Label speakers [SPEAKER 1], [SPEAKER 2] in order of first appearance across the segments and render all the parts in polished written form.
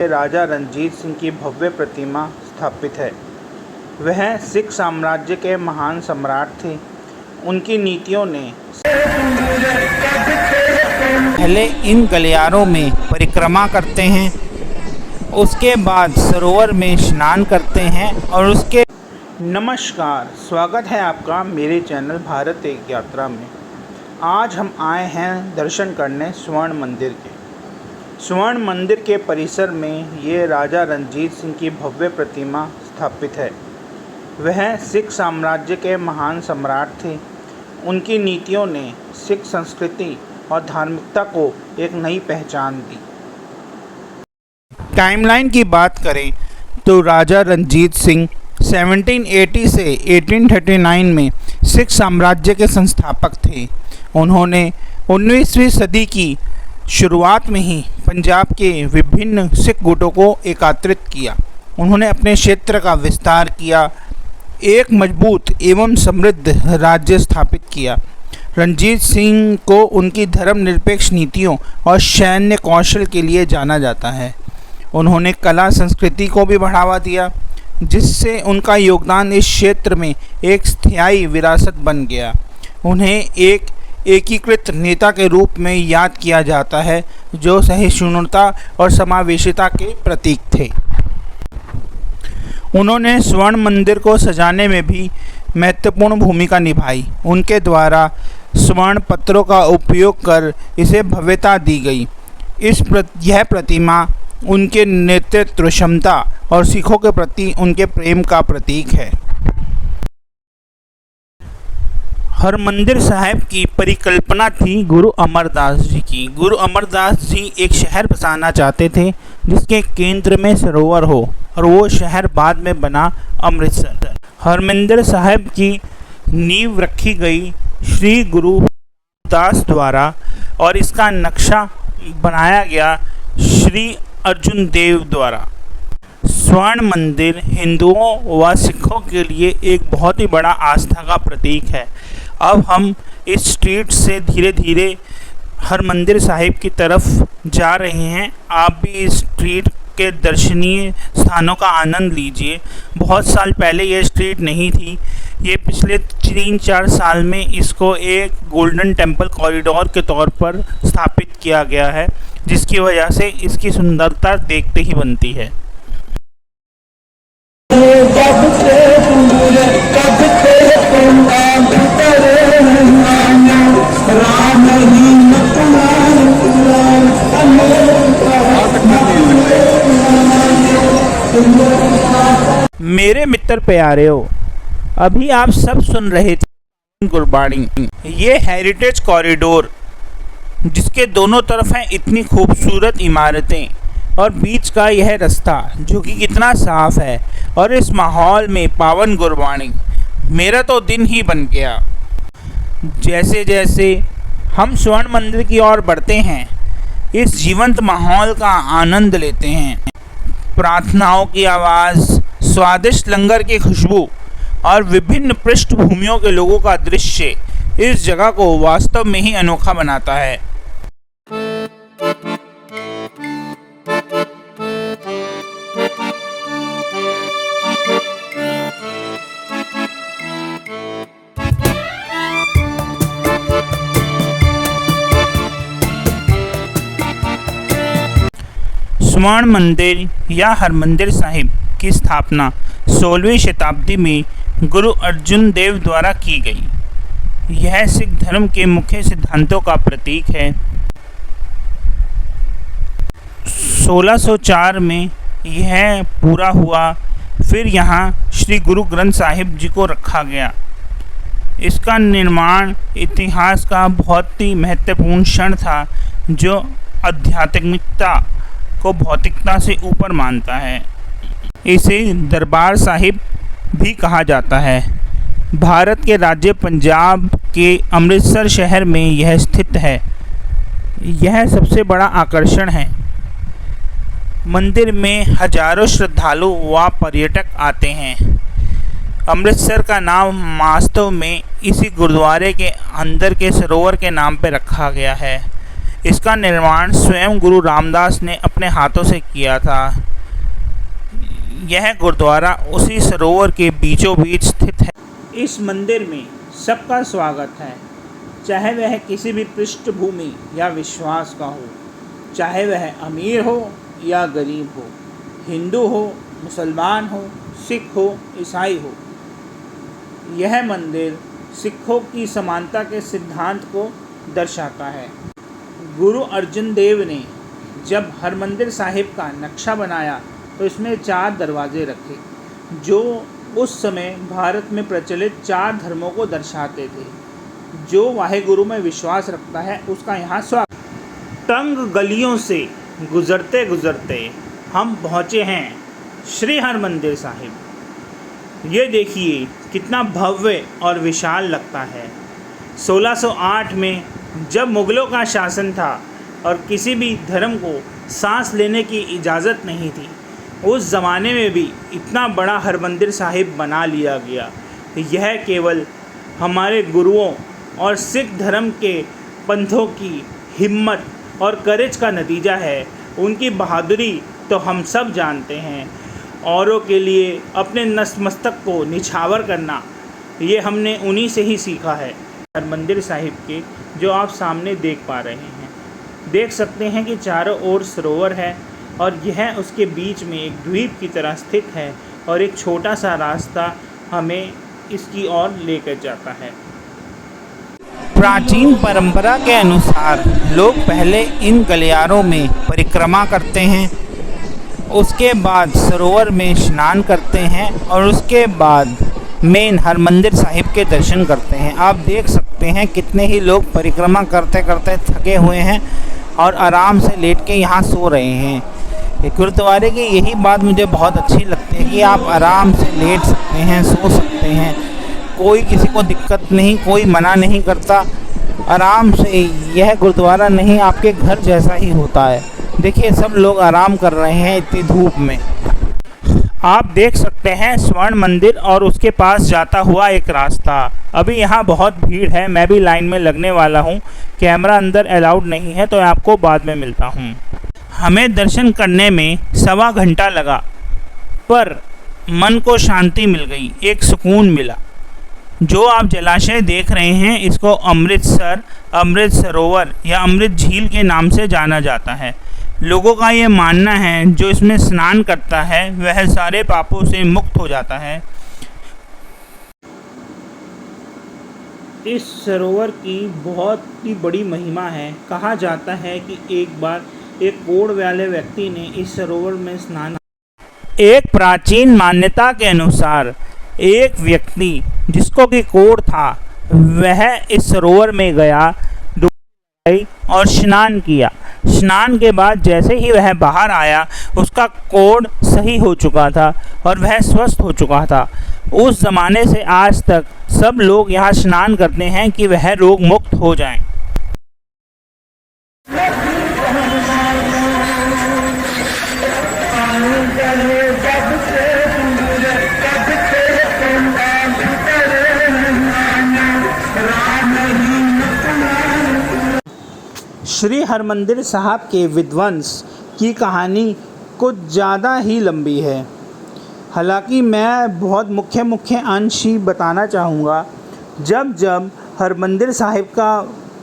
[SPEAKER 1] राजा रणजीत सिंह की भव्य प्रतिमा स्थापित है। वह सिख साम्राज्य के महान सम्राट थे। उनकी नीतियों ने पहले इन गलियारों में परिक्रमा करते हैं, उसके बाद सरोवर में स्नान करते हैं और उसके नमस्कार, स्वागत है आपका मेरे चैनल भारत एक यात्रा में। आज हम आए हैं दर्शन करने स्वर्ण मंदिर के। स्वर्ण मंदिर के परिसर में ये राजा रणजीत सिंह की भव्य प्रतिमा स्थापित है। वह सिख साम्राज्य के महान सम्राट थे। उनकी नीतियों ने सिख संस्कृति और धार्मिकता को एक नई पहचान दी। टाइमलाइन की बात करें तो राजा रणजीत सिंह 1780 से 1839 में सिख साम्राज्य के संस्थापक थे। उन्होंने 19वीं सदी की शुरुआत में ही पंजाब के विभिन्न सिख गुटों को एकत्रित किया। उन्होंने अपने क्षेत्र का विस्तार किया, एक मजबूत एवं समृद्ध राज्य स्थापित किया। रणजीत सिंह को उनकी धर्मनिरपेक्ष नीतियों और सैन्य कौशल के लिए जाना जाता है। उन्होंने कला संस्कृति को भी बढ़ावा दिया, जिससे उनका योगदान इस क्षेत्र में एक स्थायी विरासत बन गया। उन्हें एक एकीकृत नेता के रूप में याद किया जाता है, जो सहिष्णुता और समावेशिता के प्रतीक थे। उन्होंने स्वर्ण मंदिर को सजाने में भी महत्वपूर्ण भूमिका निभाई। उनके द्वारा स्वर्ण पत्रों का उपयोग कर इसे भव्यता दी गई। यह प्रतिमा उनके नेतृत्व क्षमता और सिखों के प्रति उनके प्रेम का प्रतीक है। हरमंदिर साहिब की परिकल्पना थी गुरु अमरदास जी की। गुरु अमरदास जी एक शहर बसाना चाहते थे जिसके केंद्र में सरोवर हो, और वो शहर बाद में बना अमृतसर। हरमंदिर साहिब की नींव रखी गई श्री गुरु दास द्वारा और इसका नक्शा बनाया गया श्री अर्जुन देव द्वारा। स्वर्ण मंदिर हिंदुओं व सिखों के लिए एक बहुत ही बड़ा आस्था का प्रतीक है। अब हम इस स्ट्रीट से धीरे धीरे हरमंदिर साहिब की तरफ जा रहे हैं। आप भी इस स्ट्रीट के दर्शनीय स्थानों का आनंद लीजिए। बहुत साल पहले ये स्ट्रीट नहीं थी। ये पिछले 3-4 साल में इसको एक गोल्डन टेम्पल कॉरिडोर के तौर पर स्थापित किया गया है, जिसकी वजह से इसकी सुंदरता देखते ही बनती है। मेरे मित्र प्यारेओ, अभी आप सब सुन रहे थे गुरबाणी। ये हेरिटेज कॉरिडोर, जिसके दोनों तरफ हैं इतनी खूबसूरत इमारतें और बीच का यह रास्ता जो कि कितना साफ है, और इस माहौल में पावन गुरबाणी, मेरा तो दिन ही बन गया। जैसे जैसे हम स्वर्ण मंदिर की ओर बढ़ते हैं, इस जीवंत माहौल का आनंद लेते हैं। प्रार्थनाओं की आवाज़, स्वादिष्ट लंगर की खुशबू और विभिन्न पृष्ठभूमियों के लोगों का दृश्य इस जगह को वास्तव में ही अनोखा बनाता है। स्वर्ण मंदिर या हरमंदिर साहिब की स्थापना 16वीं शताब्दी में गुरु अर्जुन देव द्वारा की गई। यह सिख धर्म के मुख्य सिद्धांतों का प्रतीक है। 1604 में यह पूरा हुआ। फिर यहाँ श्री गुरु ग्रंथ साहिब जी को रखा गया। इसका निर्माण इतिहास का बहुत ही महत्वपूर्ण क्षण था, जो आध्यात्मिकता को भौतिकता से ऊपर मानता है। इसे दरबार साहिब भी कहा जाता है। भारत के राज्य पंजाब के अमृतसर शहर में यह स्थित है। यह सबसे बड़ा आकर्षण है। मंदिर में हजारों श्रद्धालु व पर्यटक आते हैं। अमृतसर का नाम वास्तव में इसी गुरुद्वारे के अंदर के सरोवर के नाम पर रखा गया है। इसका निर्माण स्वयं गुरु रामदास ने अपने हाथों से किया था। यह गुरुद्वारा उसी सरोवर के बीचों बीच स्थित है। इस मंदिर में सबका स्वागत है, चाहे वह किसी भी पृष्ठभूमि या विश्वास का हो, चाहे वह अमीर हो या गरीब हो, हिंदू हो, मुसलमान हो, सिख हो, ईसाई हो। यह मंदिर सिखों की समानता के सिद्धांत को दर्शाता है। गुरु अर्जुन देव ने जब हरमंदिर साहिब का नक्शा बनाया तो इसमें 4 दरवाजे रखे, जो उस समय भारत में प्रचलित 4 धर्मों को दर्शाते थे। जो वाहेगुरु में विश्वास रखता है उसका यहाँ स्वागत। तंग गलियों से गुजरते गुजरते हम पहुँचे हैं श्री हरमंदिर साहिब। ये देखिए कितना भव्य और विशाल लगता है। 1608 में जब मुग़लों का शासन था और किसी भी धर्म को सांस लेने की इजाज़त नहीं थी, उस ज़माने में भी इतना बड़ा हरमंदिर साहिब बना लिया गया। यह केवल हमारे गुरुओं और सिख धर्म के पंथों की हिम्मत और करेज का नतीजा है। उनकी बहादुरी तो हम सब जानते हैं। औरों के लिए अपने नतमस्तक को निछावर करना, ये हमने उन्हीं से ही सीखा है। हरमंदिर साहिब के जो आप सामने देख पा रहे हैं, देख सकते हैं कि चारों ओर सरोवर है और यह उसके बीच में एक द्वीप की तरह स्थित है और एक छोटा सा रास्ता हमें इसकी ओर लेकर जाता है। प्राचीन परंपरा के अनुसार लोग पहले इन गलियारों में परिक्रमा करते हैं, उसके बाद सरोवर में स्नान करते हैं और उसके बाद मेन हरमंदिर साहिब के दर्शन करते हैं। आप देख सकते हैं कितने ही लोग परिक्रमा करते करते थके हुए हैं और आराम से लेट के यहाँ सो रहे हैं। गुरुद्वारे की यही बात मुझे बहुत अच्छी लगती है कि आप आराम से लेट सकते हैं, सो सकते हैं, कोई किसी को दिक्कत नहीं, कोई मना नहीं करता। आराम से यह गुरुद्वारा नहीं आपके घर जैसा ही होता है। देखिए सब लोग आराम कर रहे हैं इतनी धूप में। आप देख सकते हैं स्वर्ण मंदिर और उसके पास जाता हुआ एक रास्ता। अभी यहाँ बहुत भीड़ है, मैं भी लाइन में लगने वाला हूँ। कैमरा अंदर अलाउड नहीं है तो आपको बाद में मिलता हूँ। हमें दर्शन करने में 1.25 घंटा लगा, पर मन को शांति मिल गई, एक सुकून मिला। जो आप जलाशय देख रहे हैं इसको अमृत सरोवर या अमृत झील के नाम से जाना जाता है। लोगों का ये मानना है जो इसमें स्नान करता है वह सारे पापों से मुक्त हो जाता है। इस सरोवर की बहुत ही बड़ी महिमा है। कहा जाता है कि एक बार एक कोढ़ वाले व्यक्ति ने इस सरोवर में स्नान। एक प्राचीन मान्यता के अनुसार एक व्यक्ति जिसको कि कोढ़ था वह इस सरोवर में गया, डुबकी और स्नान किया। स्नान के बाद जैसे ही वह बाहर आया उसका कोढ़ सही हो चुका था और वह स्वस्थ हो चुका था। उस ज़माने से आज तक सब लोग यहाँ स्नान करते हैं कि वह रोग मुक्त हो जाएं। श्री हरमंदिर साहब के विध्वंस की कहानी कुछ ज़्यादा ही लंबी है। हालांकि मैं बहुत मुख्य अंश ही बताना चाहूँगा। जब हरमंदिर साहिब का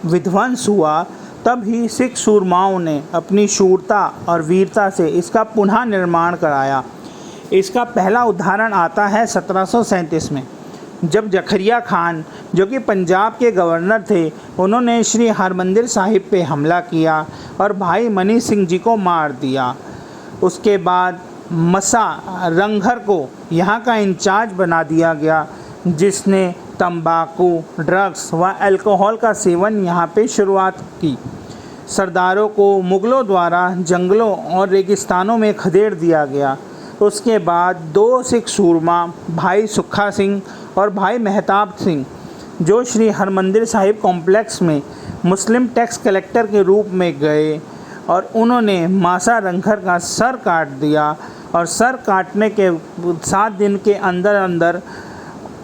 [SPEAKER 1] विध्वंस हुआ तब ही सिख सूरमाओं ने अपनी शूरता और वीरता से इसका पुनः निर्माण कराया। इसका पहला उदाहरण आता है 1737 में, जब जखरिया खान जो कि पंजाब के गवर्नर थे, उन्होंने श्री हरमंदिर साहिब पे हमला किया और भाई मनी सिंह जी को मार दिया। उसके बाद मसा रंघर को यहाँ का इंचार्ज बना दिया गया, जिसने तंबाकू, ड्रग्स व अल्कोहल का सेवन यहाँ पे शुरुआत की। सरदारों को मुग़लों द्वारा जंगलों और रेगिस्तानों में खदेड़ दिया गया। उसके बाद 2 सिख सूरमा, भाई सुखा सिंह और भाई मेहताब सिंह, जो श्री हरमंदिर साहिब कॉम्प्लेक्स में मुस्लिम टैक्स कलेक्टर के रूप में गए और उन्होंने मासा रंघर का सर काट दिया और सर काटने के 7 दिन के अंदर अंदर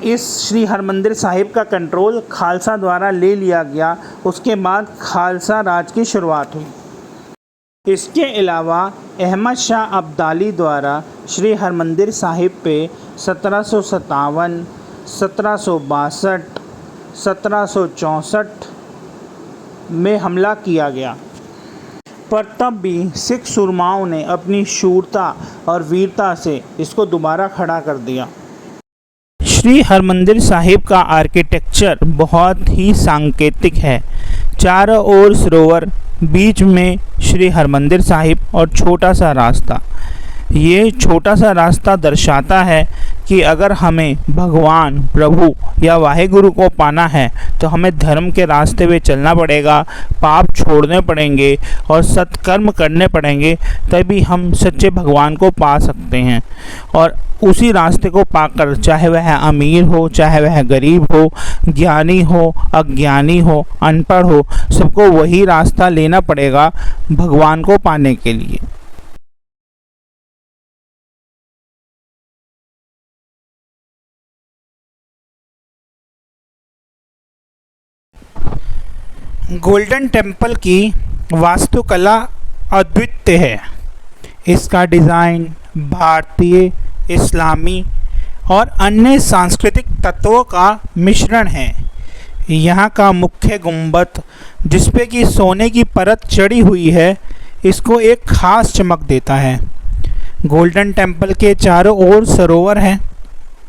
[SPEAKER 1] इस श्री हरमंदिर साहिब का कंट्रोल खालसा द्वारा ले लिया गया। उसके बाद खालसा राज की शुरुआत हुई। इसके अलावा अहमद शाह अब्दाली द्वारा श्री हरमंदिर साहिब पे 1757, 1762, 1764 में हमला किया गया, पर तब भी सिख सुरमाओं ने अपनी शूरता और वीरता से इसको दोबारा खड़ा कर दिया। श्री हरमंदिर साहिब का आर्किटेक्चर बहुत ही सांकेतिक है। चारों ओर सरोवर, बीच में श्री हरमंदिर साहिब और छोटा सा रास्ता। ये छोटा सा रास्ता दर्शाता है कि अगर हमें भगवान, प्रभु या वाहेगुरु को पाना है तो हमें धर्म के रास्ते पे चलना पड़ेगा, पाप छोड़ने पड़ेंगे और सत्कर्म करने पड़ेंगे, तभी हम सच्चे भगवान को पा सकते हैं। और उसी रास्ते को पाकर, चाहे वह अमीर हो, चाहे वह गरीब हो, ज्ञानी हो, अज्ञानी हो, अनपढ़ हो, सबको वही रास्ता लेना पड़ेगा भगवान को पाने के लिए। गोल्डन टेम्पल की वास्तुकला अद्वितीय है। इसका डिज़ाइन भारतीय, इस्लामी और अन्य सांस्कृतिक तत्वों का मिश्रण है। यहाँ का मुख्य गुंबद, जिसपे कि सोने की परत चढ़ी हुई है, इसको एक खास चमक देता है। गोल्डन टेम्पल के चारों ओर सरोवर है,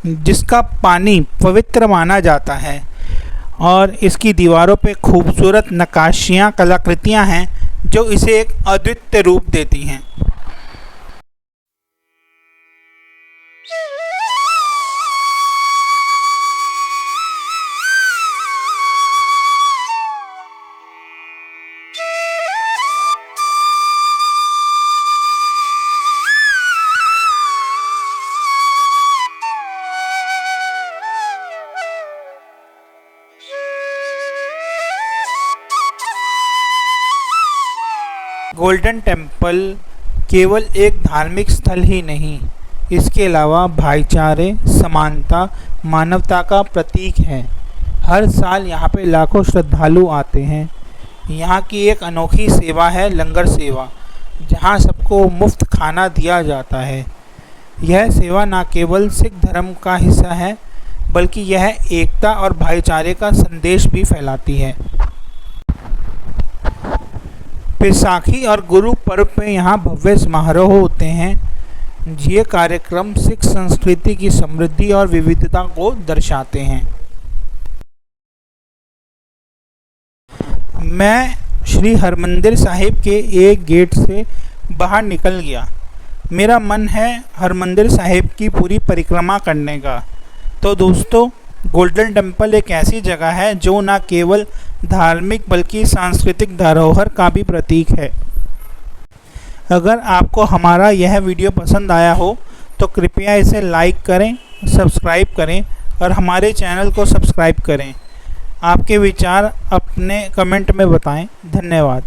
[SPEAKER 1] जिसका पानी पवित्र माना जाता है, और इसकी दीवारों पे खूबसूरत नक्काशियाँ, कलाकृतियाँ हैं जो इसे एक अद्वितीय रूप देती हैं। गोल्डन टेम्पल केवल एक धार्मिक स्थल ही नहीं, इसके अलावा भाईचारे, समानता, मानवता का प्रतीक है। हर साल यहाँ पे लाखों श्रद्धालु आते हैं। यहाँ की एक अनोखी सेवा है लंगर सेवा, जहाँ सबको मुफ्त खाना दिया जाता है। यह सेवा न केवल सिख धर्म का हिस्सा है, बल्कि यह एकता और भाईचारे का संदेश भी फैलाती है। बैसाखी और गुरु पर्व पे यहाँ भव्य समारोह होते हैं। ये कार्यक्रम सिख संस्कृति की समृद्धि और विविधता को दर्शाते हैं। मैं श्री हरमंदिर साहिब के एक गेट से बाहर निकल गया। मेरा मन है हरमंदिर साहिब की पूरी परिक्रमा करने का। तो दोस्तों, गोल्डन टेम्पल एक ऐसी जगह है जो न केवल धार्मिक बल्कि सांस्कृतिक धरोहर का भी प्रतीक है। अगर आपको हमारा यह वीडियो पसंद आया हो तो कृपया इसे लाइक करें, सब्सक्राइब करें और हमारे चैनल को सब्सक्राइब करें। आपके विचार अपने कमेंट में बताएं। धन्यवाद।